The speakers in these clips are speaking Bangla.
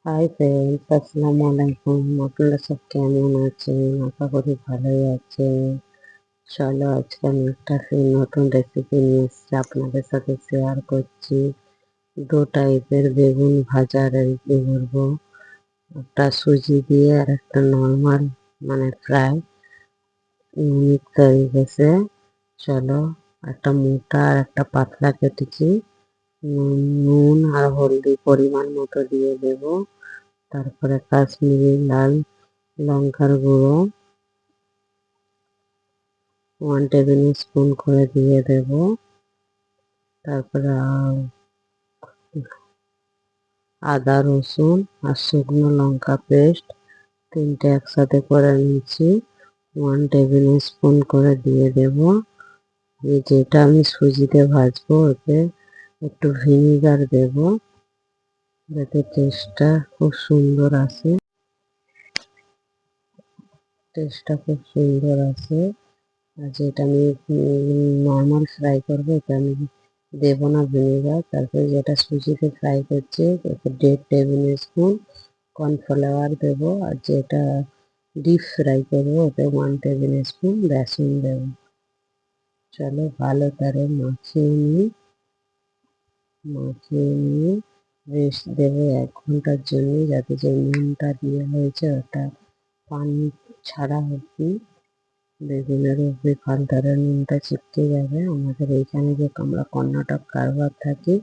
হাই ফ্রেন্ডস, আসসালামু আলাইকুম। আপনারা সব কেমন আছেন? আশা করি ভালোই আছেন। চলো আজকে আমি একটা নতুন রেসিপি নিয়ে এসেছি, আপনাদের সাথে শেয়ার করছি। দু টাইপের বেগুন ভাজা রেসিপি করবো, একটা সুজি দিয়ে আর একটা নর্মাল মানে ফ্রাই ইউনিক তৈরি গেছে। চলো, একটা মোটা আর একটা পাতলা কেটেছি। নুন আর হলদি পরিমাণ মতো দিয়ে দেবো। তারপরে কাশ্মীরি লাল লঙ্কার গুঁড়ো 1 টেবিল স্পুন করে দিয়ে দেব। তারপরে আদা রসুন আর শুকনো লঙ্কা পেস্ট 3টে একসাথে করে নিচ্ছি, 1 টেবিল স্পুন করে দিয়ে দেব। যেটা আমি সুজিতে ভাজবো ওতে একটু ভিনিগার দেব, যাতে টেস্টটা খুব সুন্দর আসে। আর যেটা আমি নর্মাল ফ্রাই করবো এটা আমি দেবো না ভিনেগার। তারপরে যেটা সুজিতে ফ্রাই করছি ওতে 1.5 টেবিল স্পুন কর্নফ্লাওয়ার দেবো, আর যেটা ডিপ ফ্রাই করবো ওতে 1 টেবিল স্পুন বেসন দেবো। চলো ভালো করে মাখিয়ে নিয়ে রেস্ট দেবো 1 ঘন্টার জন্য, যাতে যে নুনটা দিয়ে হয়েছে ওটা পানি ছাড়া অবধি বেগুনের উপরে ফালতারে নুনটা চিপকে যাবে। আমাদের এইখানে যে আমরা কর্ণাটক কারবার থাকি,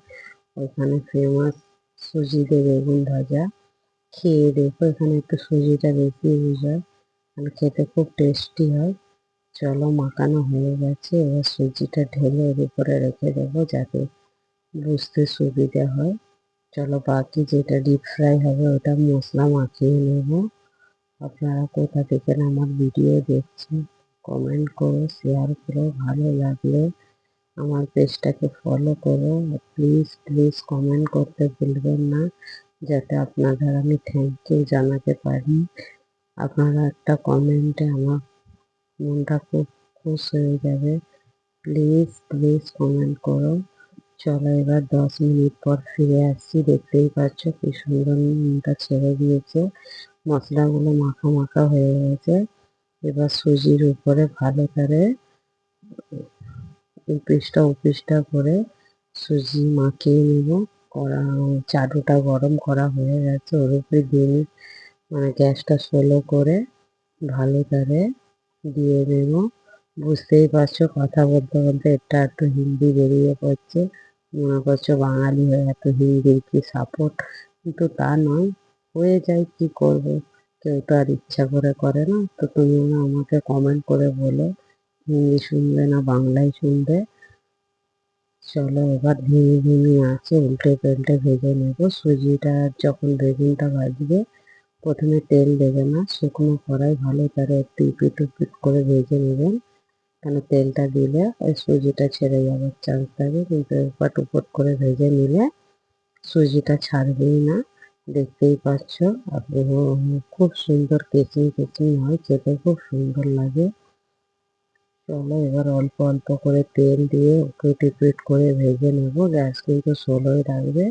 ওইখানে ফেমাস সুজি দিয়ে বেগুন ভাজা। খেয়ে দেখো, এখানে একটু সুজিটা বেশি ইউজ হয়, মানে খেতে খুব টেস্টি হয়। চলো, মাখানো হয়ে গেছে, এবার সুজিটা ঢেলে এর উপরে রেখে দেবো যাতে বুঝতে সুবিধা হয়। চলো, বাকি যেটা ডিপ ফ্রাই হবে ওটা মশলা মাখিয়ে নেব। আপনারা কোথা থেকে আমার ভিডিও দেখছেন কমেন্ট করো, শেয়ার করো, ভালো লাগলে আমার পেজটাকে ফলো করো। প্লিজ প্লিজ কমেন্ট করতে ভুলবেন না, যাতে আপনাদের আমি থ্যাংক ইউ জানাতে পারি। আপনারা একটা কমেন্টে আমার মনটা খুব খুশি হয়ে যাবে। প্লিজ প্লিজ কমেন্ট করো। চলো, এবার 10 মিনিট পর ফিরে আসছি। দেখতেই পাচ্ছ কি সুন্দর নুনটা ছেড়ে দিয়েছে, মশলাগুলো মাখা মাখা হয়ে গেছে। এবার সুজির উপরে ভালো করে উপিষ্টা করে সুজি মাখিয়ে নেব। চাটুটা গরম করা হয়ে গেছে, ওর উপরে দিয়ে মানে গ্যাসটা স্লো করে ভালো করে দিয়ে দেব। বুঝতেই পারছো কথা বলতে বলতে এটা একটু হিন্দি বেরিয়ে পড়ছে, মনে করছো বাঙালি হয়ে এত হিন্দির কি সাপোর্ট, কিন্তু তা নয়, হয়ে যায়, কি করবো, কেউ তো আর ইচ্ছা করে করে না। তো তুমি আমাকে কমেন্ট করে বলো হিন্দি শুনবে না বাংলায় শুনবে। চলো, এবার ধিমি ধিমি আছে উল্টে পাল্টে ভেজে নেব। সুজিটা যখন বেগুনটা ভাজবে প্রথমে তেল দেবে না, শুকনো কড়াই ভালো করে একটু ইপিট উপিট করে ভেজে নেবেন, কেন তেলটা দিলে ওই সুজিটা ছেড়ে যাওয়ার চান্স থাকে। কিন্তু এপাট উপাট করে ভেজে নিলে সুজিটা ছাড়বেই না। দেখতেই পাচ্ছ আপনি, খুব সুন্দর কেচিং কেচিং হয়, খেতে খুব সুন্দর লাগে। চলো, এবার অল্প অল্প করে তেল দিয়ে উপিট উপিট করে ভেজে নেব। গ্যাস কিন্তু স্লোই রাখবে।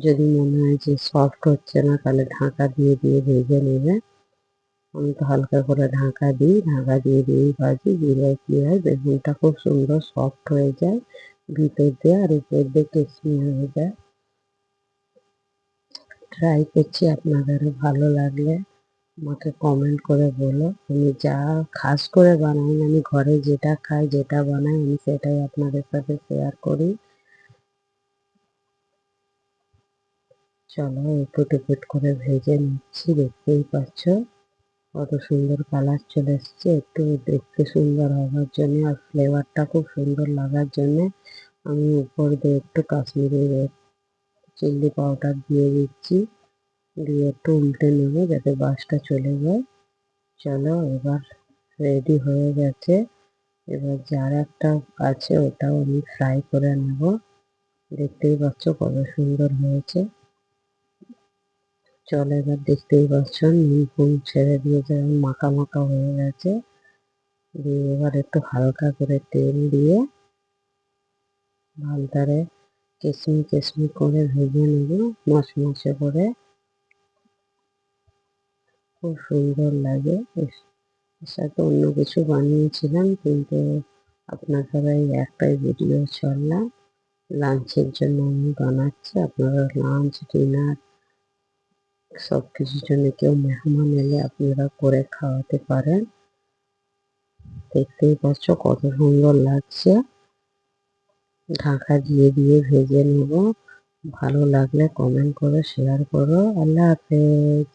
যদি মনে হয় যে সফট হচ্ছে না, তাহলে ঢাকা দিয়ে দিয়ে ভেজে নেবে। আমি তো হালকা করে ঢাকা দিই, ঢাকা দিয়ে দিয়েই ভাজি, দিলে কি হয় বেগুনটা খুব সুন্দর সফট হয়ে যায় ভিতর দিয়ে, আর উপর দিয়ে ক্রিসপি হয়ে যায়। ট্রাই করছি, আপনাদেরও ভালো লাগলে আমাকে কমেন্ট করে বলো। আমি যা খাস করে বানাই না, আমি ঘরে যেটা খাই যেটা বানাই আমি সেটাই আপনাদের সাথে শেয়ার করি। চলো, একটু টিপিট করে ভেজে নিচ্ছি। দেখতেই পাচ্ছ কত সুন্দর কালার চলে এসছে। একটু দেখতে সুন্দর হওয়ার জন্য আর ফ্লেভারটা খুব সুন্দর লাগার জন্য আমি উপর দিয়ে একটু কাশ্মীরি রেড চিলি পাউডার দিয়ে দিচ্ছি, দিয়ে একটু উল্টে নেবো যাতে বাসটা চলে যায়। চলো, এবার রেডি হয়ে গেছে। এবার যার একটা আছে ওটাও আমি ফ্রাই করে নেব। দেখতেই পাচ্ছ কত সুন্দর হয়েছে। চলো, এবার দেখতেই পাচ্ছ নুন ফুন ছেড়ে দিয়েছে, মাখা মাখা হয়ে গেছে। দিয়ে এবার একটু হালকা করে তেল দিয়ে ভালো করে কেশমি কেশমি করে ভেজে নেব, মচমচে করে। খুব সুন্দর লাগে। এর সাথে অন্য কিছু বানিয়েছিলাম, কিন্তু আপনার দ্বারা এই একটাই ভিডিও ছাড়লাম। লাঞ্চের জন্য আমি বানাচ্ছি, আপনারা লাঞ্চ ডিনার সব কিছুর জন্য কেউ মেহমান এলে আপনারা করে খাওয়াতে পারেন। দেখতেই পাচ্ছ কত সুন্দর লাগছে। ঢাকা দিয়ে দিয়ে ভেজে নেব। ভালো লাগলে কমেন্ট করো, শেয়ার করো। আল্লাহ হাফেজ।